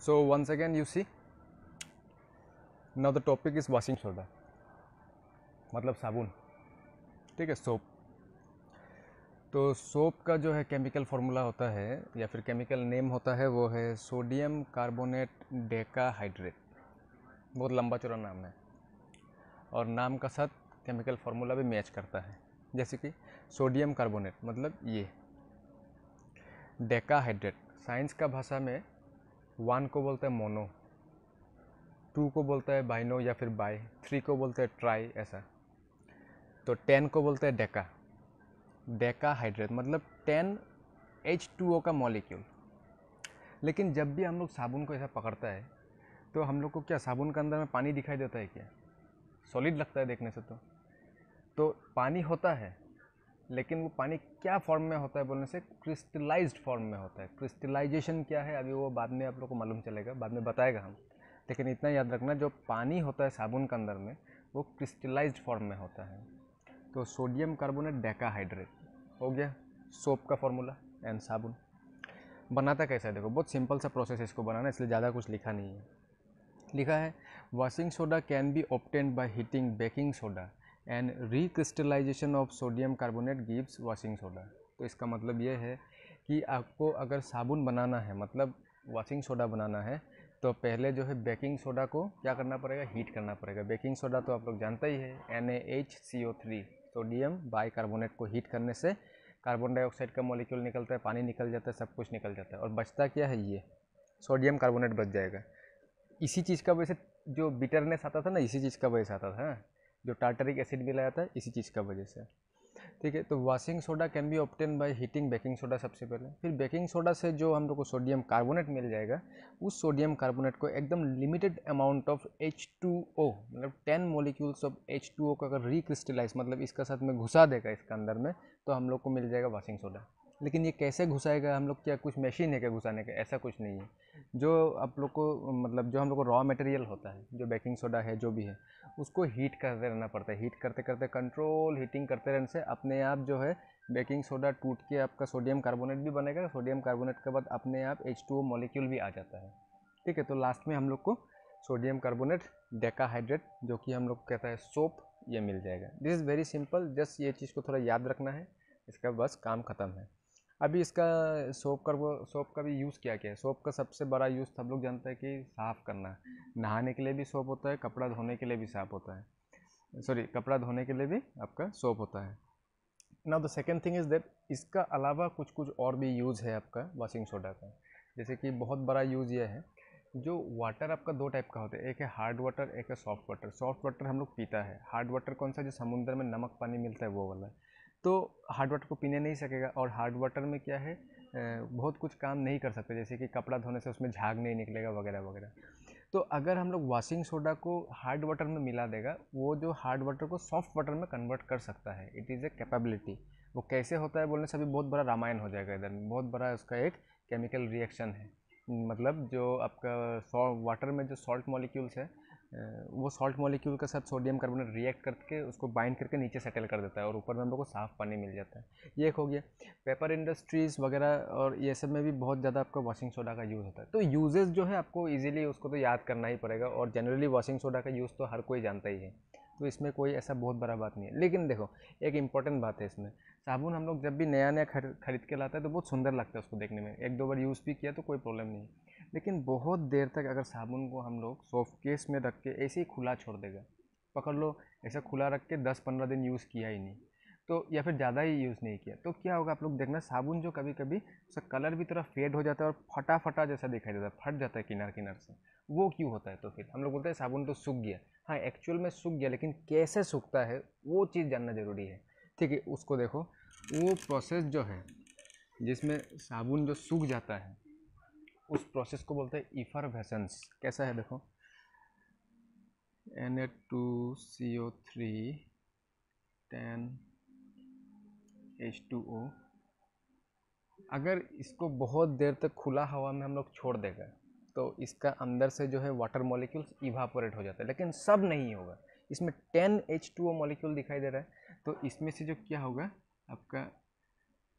So once again you see, now the topic is washing soda, मतलब साबुन, ठीक है, सोप। तो सोप का जो है केमिकल फार्मूला होता है या फिर केमिकल नेम होता है वो है सोडियम कार्बोनेट डेकाहाइड्रेट। बहुत लंबा चौड़ा नाम है और नाम का साथ केमिकल फार्मूला भी मैच करता है। जैसे कि सोडियम कार्बोनेट मतलब ये, डेकाहाइड्रेट साइंस का भाषा में 1 को बोलते हैं मोनो, 2 को बोलता है बाइनो या फिर बाई, 3 को बोलते हैं ट्राई, ऐसा। तो 10 को बोलते हैं डेका, डेकाहाइड्रेट मतलब 10 H2O का मॉलिक्यूल। लेकिन जब भी हम लोग साबुन को ऐसा पकड़ता है तो हम लोग को क्या साबुन के अंदर में पानी दिखाई देता है क्या? सॉलिड लगता है देखने से। तो पानी होता है, लेकिन वो पानी क्या फॉर्म में होता है बोलने से क्रिस्टलाइज्ड फॉर्म में होता है। क्रिस्टलाइजेशन क्या है अभी वो बाद में आप लोग को मालूम चलेगा, बाद में बताएगा हम। लेकिन इतना याद रखना, जो पानी होता है साबुन के अंदर में वो क्रिस्टलाइज्ड फॉर्म में होता है। तो सोडियम कार्बोनेट डेकाहाइड्रेट हो गया सोप का फॉर्मूला एंड साबुन। बनाता कैसा है देखो, बहुत सिंपल सा प्रोसेस है इसको बनाना, इसलिए ज़्यादा कुछ लिखा नहीं है। लिखा है washing soda can be obtained by heating baking soda and recrystallisation of sodium carbonate gives washing soda. तो इसका मतलब ये है कि आपको अगर साबुन बनाना है, मतलब वॉशिंग सोडा बनाना है, तो पहले जो है बेकिंग सोडा को क्या करना पड़ेगा, हीट करना पड़ेगा। बेकिंग सोडा तो आप लोग जानते ही है, NaHCO3 सोडियम बाइकार्बोनेट को हीट करने से कार्बन डाइऑक्साइड का मॉलिक्यूल निकलता है, पानी निकल जाता है, सब कुछ निकल जाता है और बचता क्या है, ये सोडियम कार्बोनेट बच जाएगा। इसी चीज़ का वजह से जो बिटरनेस आता था ना, इसी चीज़ का वजह से आता था, जो टार्टरिक एसिड भी लाया था इसी चीज़ का वजह से, ठीक है। तो washing soda can be obtain by heating baking soda सबसे पहले। फिर बेकिंग सोडा से जो हम लोग को सोडियम कार्बोनेट मिल जाएगा, उस सोडियम कार्बोनेट को एकदम लिमिटेड अमाउंट ऑफ H2O मतलब 10 मॉलिक्यूल्स ऑफ H2O का अगर रिक्रिस्टलाइज मतलब इसका साथ में घुसा देगा इसके अंदर में, तो हम लोग को मिल जाएगा वॉशिंग सोडा। लेकिन ये कैसे घुसाएगा हम लोग, क्या कुछ मशीन है क्या घुसाने का? ऐसा कुछ नहीं है। जो आप लोग को मतलब जो हम लोग को रॉ मटेरियल होता है, जो बेकिंग सोडा है जो भी है, उसको हीट करते रहना पड़ता है। हीट करते करते कंट्रोल हीटिंग करते रहने से अपने आप जो है बेकिंग सोडा टूट के आपका सोडियम कार्बोनेट भी बनेगा। सोडियम कार्बोनेट के बाद अपने आप H2O मॉलिक्यूल भी आ जाता है, ठीक है। तो लास्ट में हम लोग को सोडियम कार्बोनेट डेकाहाइड्रेट, जो कि हम लोग कहता है सोप, ये मिल जाएगा। This is very simple, just ये चीज़ को थोड़ा याद रखना है, इसका बस काम ख़त्म है। अभी इसका सोप का भी यूज़ क्या क्या है। सोप का सबसे बड़ा यूज़ सब लोग जानते हैं कि साफ़ करना, नहाने के लिए भी सोप होता है, कपड़ा धोने के लिए भी साफ होता है, सॉरी कपड़ा धोने के लिए भी आपका सोप होता है। Now the second thing is that इसका अलावा कुछ कुछ और भी यूज़ है आपका वॉशिंग सोडा का। जैसे कि बहुत बड़ा यूज़ ये है, जो वाटर आपका दो टाइप का होता है, एक है हार्ड वाटर, एक है सॉफ्ट वाटर। सॉफ्ट वाटर हम लोग पीता है, हार्ड वाटर कौन सा, जो समुद्र में नमक पानी मिलता है वो वाला। तो हार्ड वाटर को पीने नहीं सकेगा, और हार्ड वाटर में क्या है, बहुत कुछ काम नहीं कर सकते, जैसे कि कपड़ा धोने से उसमें झाग नहीं निकलेगा वगैरह वगैरह। तो अगर हम लोग वॉशिंग सोडा को हार्ड वाटर में मिला देगा, वो जो हार्ड वाटर को सॉफ्ट वाटर में कन्वर्ट कर सकता है। It is a capability. वो कैसे होता है बोलने से अभी बहुत बड़ा रामायण हो जाएगा, इधर बहुत बड़ा उसका एक केमिकल रिएक्शन है। मतलब जो आपका वाटर में जो सॉल्ट मॉलिक्यूल्स है, वो सॉल्ट मॉलिक्यूल के साथ सोडियम कार्बोनेट रिएक्ट करके उसको बाइंड करके नीचे सेटल कर देता है और ऊपर में हम लोग को साफ़ पानी मिल जाता है। ये एक हो गया। पेपर इंडस्ट्रीज़ वगैरह और ये सब में भी बहुत ज़्यादा आपका वॉशिंग सोडा का यूज़ होता है। तो यूजेस जो है आपको इजीली उसको तो याद करना ही पड़ेगा, और जनरली वॉशिंग सोडा का यूज़ तो हर कोई जानता ही है, तो इसमें कोई ऐसा बहुत बड़ा बात नहीं है। लेकिन देखो एक इंपॉर्टेंट बात है इसमें, साबुन हम लोग जब भी नया नया खरीद के लाता है तो बहुत सुंदर लगता है उसको देखने में, एक दो बार यूज़ भी किया तो कोई प्रॉब्लम नहीं। लेकिन बहुत देर तक अगर साबुन को हम लोग सॉफ्ट केस में रख के ऐसे ही खुला छोड़ देगा, पकड़ लो ऐसा खुला रख के 10-15 दिन यूज़ किया ही नहीं, तो या फिर ज़्यादा ही यूज़ नहीं किया, तो क्या होगा आप लोग देखना, साबुन जो कभी कभी उसका कलर भी थोड़ा फेड हो जाता है और फटा फटा जैसा दिखाई देता है, फट जाता है किनार किनार से। वो क्यों होता है? तो फिर हम लोग बोलते हैं साबुन तो सूख गया। हाँ एक्चुअल में सूख गया, लेकिन कैसे सूखता है वो चीज़ जानना ज़रूरी है, ठीक है। उसको देखो, वो प्रोसेस जो है जिसमें साबुन जो सूख जाता है, उस प्रोसेस को बोलते हैं इफरवेसेंस। कैसा है देखो, Na2CO3 10H2O। अगर इसको बहुत देर तक खुला हवा में हम लोग छोड़ देगा तो इसका अंदर से जो है वाटर मॉलिक्यूल्स इवापोरेट हो जाता है, लेकिन सब नहीं होगा। इसमें 10H2O मॉलिक्यूल दिखाई दे रहा है, तो इसमें से जो क्या होगा आपका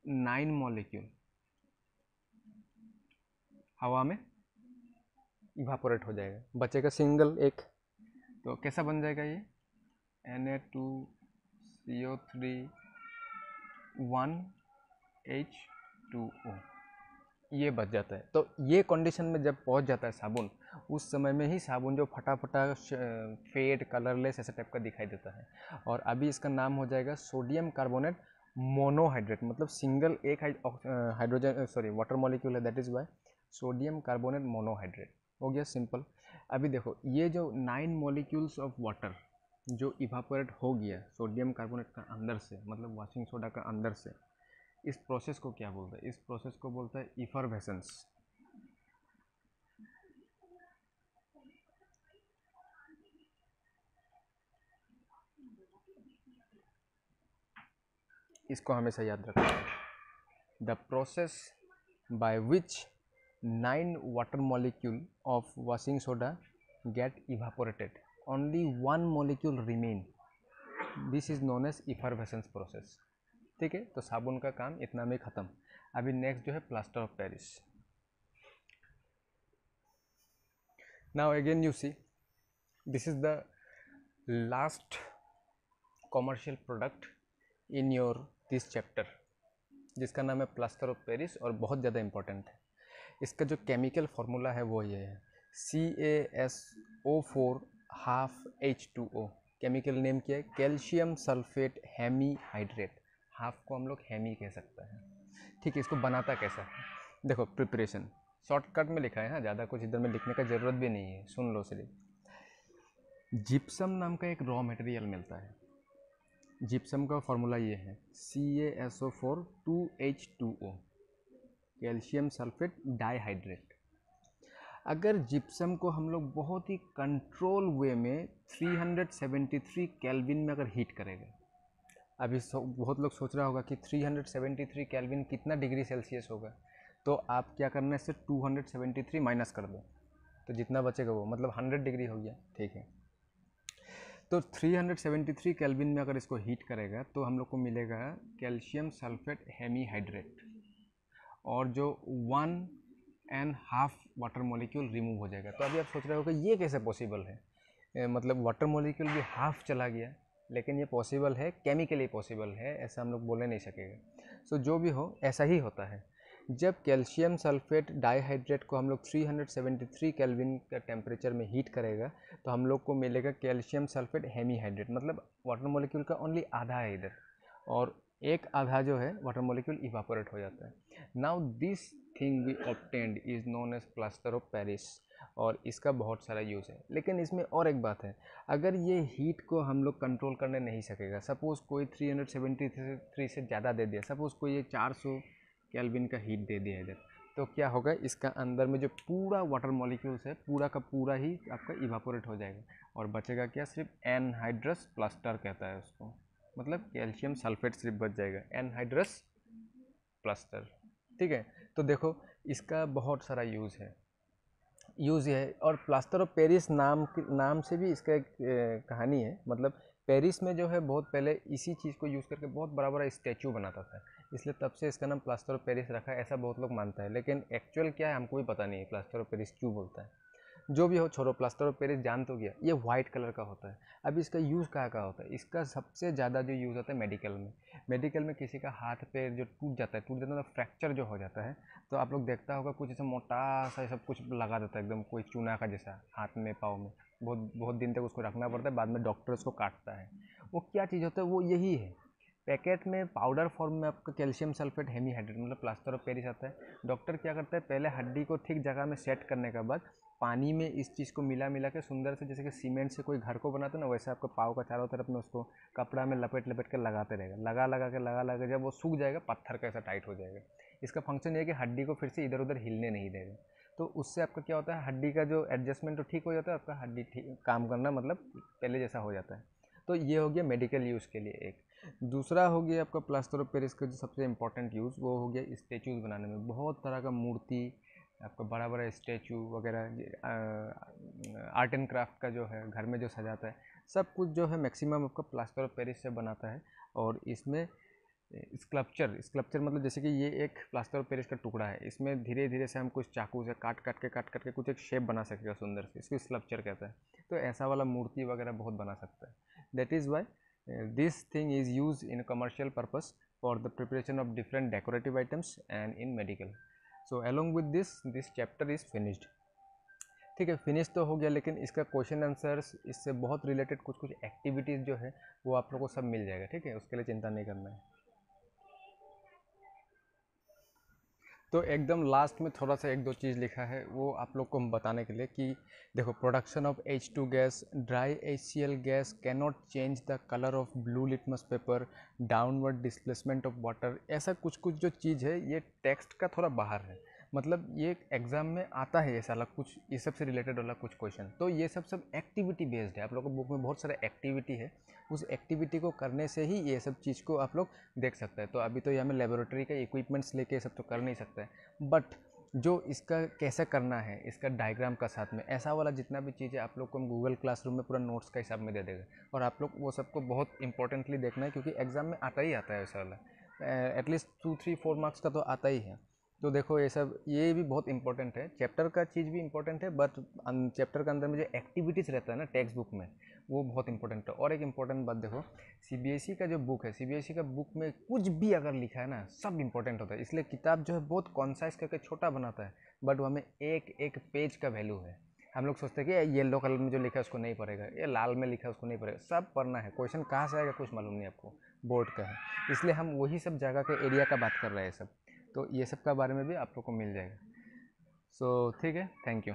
9 मॉलिक्यूल हवा में इवापोरेट हो जाएगा, बचेगा सिंगल एक। तो कैसा बन जाएगा ये Na2CO3 1H2O, ये बच जाता है। तो ये कंडीशन में जब पहुंच जाता है साबुन, उस समय में ही साबुन जो फटा फेड कलरलेस ऐसे टाइप का दिखाई देता है। और अभी इसका नाम हो जाएगा सोडियम कार्बोनेट मोनोहाइड्रेट, मतलब सिंगल एक हाइड्रोजन वाटर मॉलिक्यूल है, that is why sodium carbonate monohydrate. हो गया सिंपल। अभी देखो ये जो 9 मॉलिक्यूल्स ऑफ वाटर जो इवापोरेट हो गया सोडियम कार्बोनेट का अंदर से, मतलब वॉशिंग सोडा का अंदर से, इस प्रोसेस को क्या बोलते हैं? इस प्रोसेस को बोलता है इफरवेसेंस। इसको हमेशा याद रखना है। The process by which 9 water molecule of washing soda get evaporated, only 1 molecule remain, this is known as effervescence process. ठीक है, तो साबुन का काम इतना में ख़त्म। अभी नेक्स्ट जो है plaster of Paris. Now again you see, this is the last commercial product in your this chapter, जिसका नाम है प्लास्टर ऑफ पेरिस, और बहुत ज़्यादा इंपॉर्टेंट है। इसका जो केमिकल फार्मूला है वो ये है CaSO4 half H2O। Chemical name क्या है? Calcium sulphate hemihydrate. हाफ को हम लोग हेमी कह सकते हैं। ठीक है, इसको बनाता कैसा है? देखो प्रिपरेशन शॉर्टकट में लिखा है, हाँ, ज़्यादा कुछ इधर में लिखने का ज़रूरत भी नहीं है, सुन लो सिर्फ। जिप्सम नाम का एक रॉ मटेरियल मिलता है। जिप्सम का फॉर्मूला ये है CaSO4 2H2O, calcium sulphate dihydrate. अगर जिप्सम को हम लोग बहुत ही कंट्रोल वे में 373 केल्विन में अगर हीट करेंगे, अभी बहुत लोग सोच रहा होगा कि 373 केल्विन कितना डिग्री सेल्सियस होगा, तो आप क्या करना है, इससे 273 माइनस कर दो, तो जितना बचेगा वो मतलब 100 डिग्री हो गया। ठीक है, तो 373 केल्विन में अगर इसको हीट करेगा तो हम लोग को मिलेगा कैल्शियम सल्फेट हेमीहाइड्रेट, और जो 1.5 वाटर मॉलिक्यूल रिमूव हो जाएगा। तो अभी आप सोच रहे हो कि ये कैसे पॉसिबल है, मतलब वाटर मॉलिक्यूल भी हाफ चला गया, लेकिन ये पॉसिबल है, केमिकली पॉसिबल है, ऐसा हम लोग बोले नहीं सकेगा। सो जो भी हो ऐसा ही होता है। जब कैल्शियम सल्फेट डाइहाइड्रेट को हम लोग 373 केल्विन का टेम्परेचर में हीट करेगा, तो हम लोग को मिलेगा कैल्शियम सल्फेट हेमीहाइड्रेट, मतलब वाटर मॉलिक्यूल का ओनली आधा है इधर, और एक आधा जो है वाटर मॉलिक्यूल इवापोरेट हो जाता है। Now this thing we obtained is known as plaster of Paris, और इसका बहुत सारा यूज़ है। लेकिन इसमें और एक बात है, अगर ये हीट को हम लोग कंट्रोल करने नहीं सकेगा, सपोज़ कोई 373 से ज़्यादा दे दिया, सपोज़ कोई ये 400 केल्विन का हीट दे दिया इधर, तो क्या होगा, इसका अंदर में जो पूरा वाटर मॉलिक्यूल्स है पूरा का पूरा ही आपका इवापोरेट हो जाएगा, और बचेगा क्या, सिर्फ एनहाइड्रस प्लास्टर कहता है उसको, मतलब कैल्शियम सल्फेट सिर्फ बच जाएगा, एनहाइड्रस प्लास्टर। ठीक है, तो देखो इसका बहुत सारा यूज़ है, यूज़ है। और प्लास्टर ऑफ पेरिस नाम से भी इसका एक कहानी है, मतलब पेरिस में जो है बहुत पहले इसी चीज़ को यूज़ करके बहुत बड़ा बड़ा स्टैचू बनाता था, इसलिए तब से इसका नाम प्लास्टर ऑफ पेरिस रखा है, ऐसा बहुत लोग मानता है। लेकिन एक्चुअल क्या है हमको भी पता नहीं है, प्लास्टर ऑफ पेरिस क्यों बोलता है। जो भी हो छोड़ो, प्लास्टर ऑफ पेरिस जान तो गया, ये वाइट कलर का होता है। अब इसका यूज़ कहाँ होता है? इसका सबसे ज़्यादा जो यूज़ होता है मेडिकल में। मेडिकल में किसी का हाथ पैर जो टूट जाता है तो फ्रैक्चर जो हो जाता है, तो आप लोग देखता होगा कुछ ऐसा मोटा सा सब कुछ लगा देता है, एकदम कोई चूना का जैसा हाथ में पाँव में, बहुत बहुत दिन तक उसको रखना पड़ता है, बाद में डॉक्टर उसको काटता है। वो क्या चीज़ होता है, वो यही है, पैकेट में पाउडर फॉर्म में आपका कैल्शियम सल्फेट हेमीहाइड्रेट मतलब प्लास्टर ऑफ पेरिस आता है। डॉक्टर क्या करता है, पहले हड्डी को ठीक जगह में सेट करने के बाद पानी में इस चीज़ को मिला के सुंदर से, जैसे कि सीमेंट से कोई घर को बनाते ना, वैसे आपको पाँव का चारों तरफ में उसको कपड़ा में लपेट के लगाते रहेगा, लगा के जब वो सूख जाएगा पत्थर का ऐसा टाइट हो जाएगा। इसका फंक्शन ये है कि हड्डी को फिर से इधर उधर हिलने नहीं देगा, तो उससे आपका क्या होता है, हड्डी का जो एडजस्टमेंट तो ठीक हो जाता है, आपका हड्डी ठीक काम करना मतलब पहले जैसा हो जाता है। तो ये हो गया मेडिकल यूज़ के लिए एक। दूसरा हो गया आपका प्लास्टर ऑफ पेरिस का जो सबसे इम्पोर्टेंट यूज़, वो हो गया स्टेचूज़ बनाने में। बहुत तरह का मूर्ति, आपका बड़ा बड़ा स्टेचू वगैरह, आर्ट एंड क्राफ्ट का जो है घर में जो सजाता है, सब कुछ जो है मैक्सिमम आपका प्लास्टर ऑफ पेरिस से बनाता है। और इसमें स्कल्पचर मतलब जैसे कि ये एक प्लास्टर ऑफ पेरिस का टुकड़ा है, इसमें धीरे धीरे से हम कुछ चाकू से काट काट के कुछ एक शेप बना सकेगा सुंदर से, इसको स्कल्पचर कहता है। तो ऐसा वाला मूर्ति वगैरह बहुत बना सकता है। That is why this thing is use in commercial purpose for the preparation of different decorative items and in medical. So along with this chapter is finished. ठीक है, फिनिश तो हो गया, लेकिन इसका क्वेश्चन आंसर्स, इससे बहुत रिलेटेड कुछ कुछ एक्टिविटीज़ जो है वो आप लोगों को सब मिल जाएगा। ठीक है, उसके लिए चिंता नहीं करना है। तो एकदम लास्ट में थोड़ा सा एक दो चीज़ लिखा है, वो आप लोग को हम बताने के लिए कि देखो, production of H2 gas, dry HCl gas can not change the colour of blue litmus paper, downward displacement of water, ऐसा कुछ कुछ जो चीज़ है ये टेक्स्ट का थोड़ा बाहर है, मतलब ये एग्ज़ाम में आता है ये सारा कुछ, ये सब से रिलेटेड वाला कुछ क्वेश्चन। तो ये सब एक्टिविटी बेस्ड है, आप लोगों को बुक में बहुत सारा एक्टिविटी है, उस एक्टिविटी को करने से ही ये सब चीज़ को आप लोग देख सकते हैं। तो अभी तो ये हमें लेबोरेटरी का इक्विपमेंट्स लेके ये सब तो कर नहीं सकते हैं, बट जो इसका कैसे करना है, इसका डायग्राम का साथ में ऐसा वाला जितना भी चीज़ है आप लोग को हम गूगल क्लासरूम में पूरा नोट्स का हिसाब में दे देगा, और आप लोग वो सबको बहुत इंपॉर्टेंटली देखना है, क्योंकि एग्ज़ाम में आता ही आता है वैसा वाला, एटलीस्ट 2-3-4 मार्क्स का तो आता ही है। तो देखो ये सब, ये भी बहुत इंपॉर्टेंट है, चैप्टर का चीज़ भी इंपॉर्टेंट है, बट चैप्टर के अंदर में जो एक्टिविटीज़ रहता है ना टेक्स्ट बुक में, वो बहुत इंपॉर्टेंट है। और एक इंपॉर्टेंट बात देखो, सीबीएसई का जो बुक है, सीबीएसई का बुक में कुछ भी अगर लिखा है ना, सब इंपॉर्टेंट होता है, इसलिए किताब जो है बहुत कॉन्साइज करके छोटा बनाता है, बट वो हमें एक एक पेज का वैल्यू है। हम लोग सोचते हैं कि येलो कलर में जो लिखा है उसको नहीं पढ़ेगा, ये लाल में लिखा है उसको नहीं पढ़ेगा, सब पढ़ना है। क्वेश्चन कहाँ से आएगा कुछ मालूम नहीं आपको, बोर्ड का है, इसलिए हम वही सब जगह के एरिया का बात कर रहे हैं सब। तो ये सब का बारे में भी आप लोग को मिल जाएगा। सो ठीक है, थैंक यू।